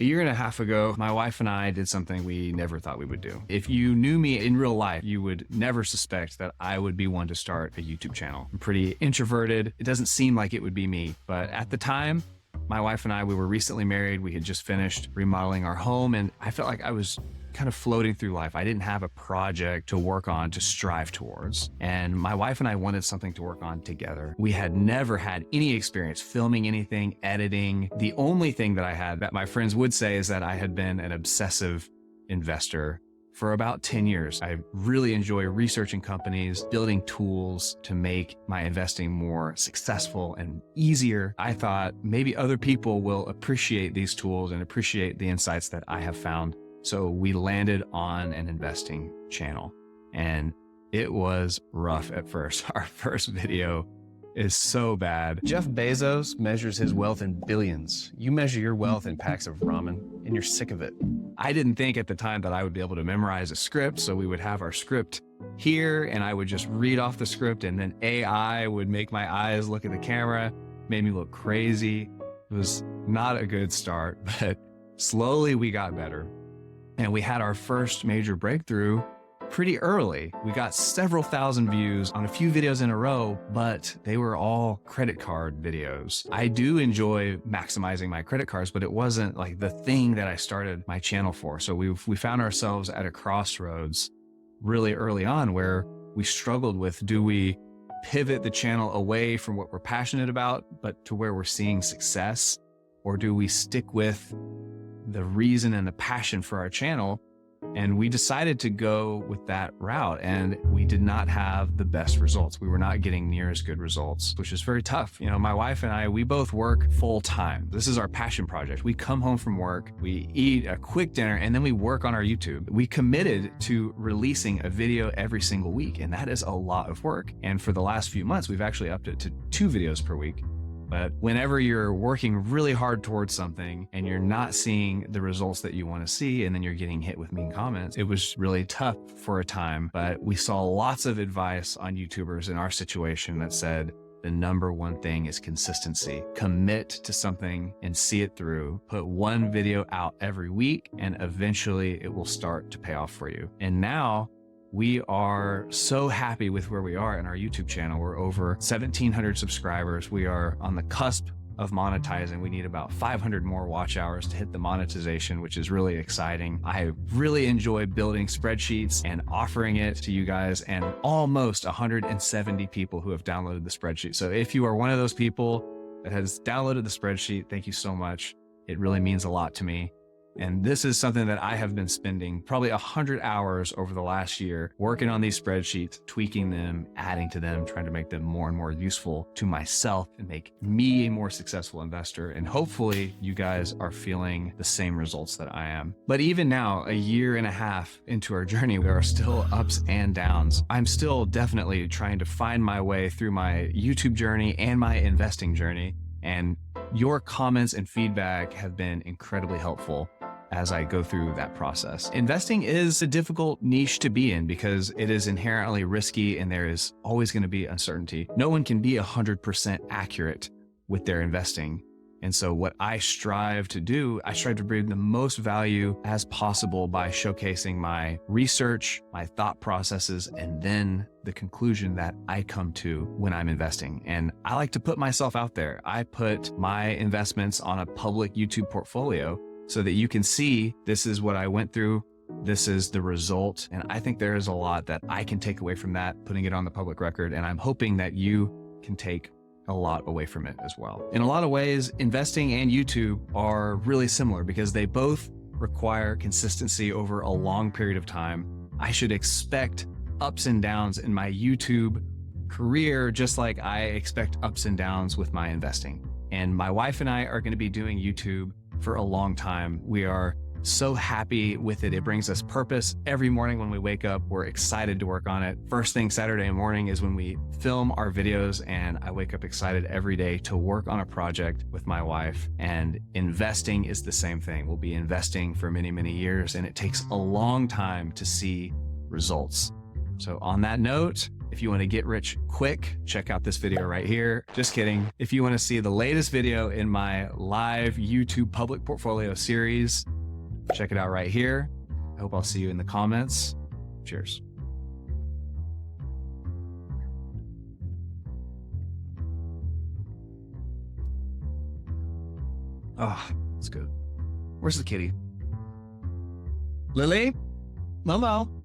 A year and a half ago, my wife and I did something we never thought we would do. If you knew me in real life, you would never suspect that I would be one to start a YouTube channel. I'm pretty introverted. It doesn't seem like it would be me, but at the time, my wife and I, we were recently married. We had just finished remodeling our home, and I felt like I was kind of floating through life. I didn't have a project to work on, to strive towards. And my wife and I wanted something to work on together. We had never had any experience filming anything, editing. The only thing that I had that my friends would say is that I had been an obsessive investor for about 10 years. I really enjoy researching companies, building tools to make my investing more successful and easier. I thought maybe other people will appreciate these tools and appreciate the insights that I have found. So we landed on an investing channel, and it was rough at first. Our first video is so bad. Jeff Bezos measures his wealth in billions. You measure your wealth in packs of ramen, and you're sick of it. I didn't think at the time that I would be able to memorize a script. So we would have our script here and I would just read off the script, and then AI would make my eyes look at the camera, made me look crazy. It was not a good start, but slowly we got better. And we had our first major breakthrough pretty early. We got several thousand views on a few videos in a row, but they were all credit card videos. I do enjoy maximizing my credit cards, but it wasn't like the thing that I started my channel for. So we found ourselves at a crossroads really early on where we struggled with, do we pivot the channel away from what we're passionate about, but to where we're seeing success? Or do we stick with the reason and the passion for our channel? And we decided to go with that route, and we did not have the best results. We were not getting near as good results, which is very tough. You know, my wife and I, we both work full time. This is our passion project. We come home from work, we eat a quick dinner, and then we work on our YouTube. We committed to releasing a video every single week, and that is a lot of work. And for the last few months, we've actually upped it to 2 videos per week. But whenever you're working really hard towards something and you're not seeing the results that you want to see, and then you're getting hit with mean comments, it was really tough for a time. But we saw lots of advice on YouTubers in our situation that said, the number one thing is consistency. Commit to something and see it through. Put one video out every week, and eventually it will start to pay off for you. And now, we are so happy with where we are in our YouTube channel. We're over 1,700 subscribers. We are on the cusp of monetizing. We need about 500 more watch hours to hit the monetization, which is really exciting. I really enjoy building spreadsheets and offering it to you guys, and almost 170 people who have downloaded the spreadsheet. So if you are one of those people that has downloaded the spreadsheet, thank you so much. It really means a lot to me. And this is something that I have been spending probably 100 hours over the last year working on these spreadsheets, tweaking them, adding to them, trying to make them more and more useful to myself and make me a more successful investor. And hopefully you guys are feeling the same results that I am. But even now, a year and a half into our journey, there are still ups and downs. I'm still definitely trying to find my way through my YouTube journey and my investing journey. And your comments and feedback have been incredibly helpful as I go through that process. Investing is a difficult niche to be in because it is inherently risky and there is always going to be uncertainty. No one can be 100% accurate with their investing. And so what I strive to do, I strive to bring the most value as possible by showcasing my research, my thought processes, and then the conclusion that I come to when I'm investing. And I like to put myself out there. I put my investments on a public YouTube portfolio so that you can see, this is what I went through. This is the result. And I think there is a lot that I can take away from that, putting it on the public record. And I'm hoping that you can take a lot away from it as well. In a lot of ways, investing and YouTube are really similar because they both require consistency over a long period of time. I should expect ups and downs in my YouTube career, just like I expect ups and downs with my investing. And my wife and I are going to be doing YouTube for a long time. We are so happy with it. It brings us purpose. Every morning when we wake up, we're excited to work on it. First thing Saturday morning is when we film our videos, and I wake up excited every day to work on a project with my wife. And investing is the same thing. We'll be investing for many, many years, and it takes a long time to see results. So on that note, If you want to get rich quick, check out this video right here. Just kidding. If you want to see the latest video in my live YouTube public portfolio series, check it out right here. I hope I'll see you in the comments. Cheers. Oh, it's good. Where's the kitty? Lily? Momo?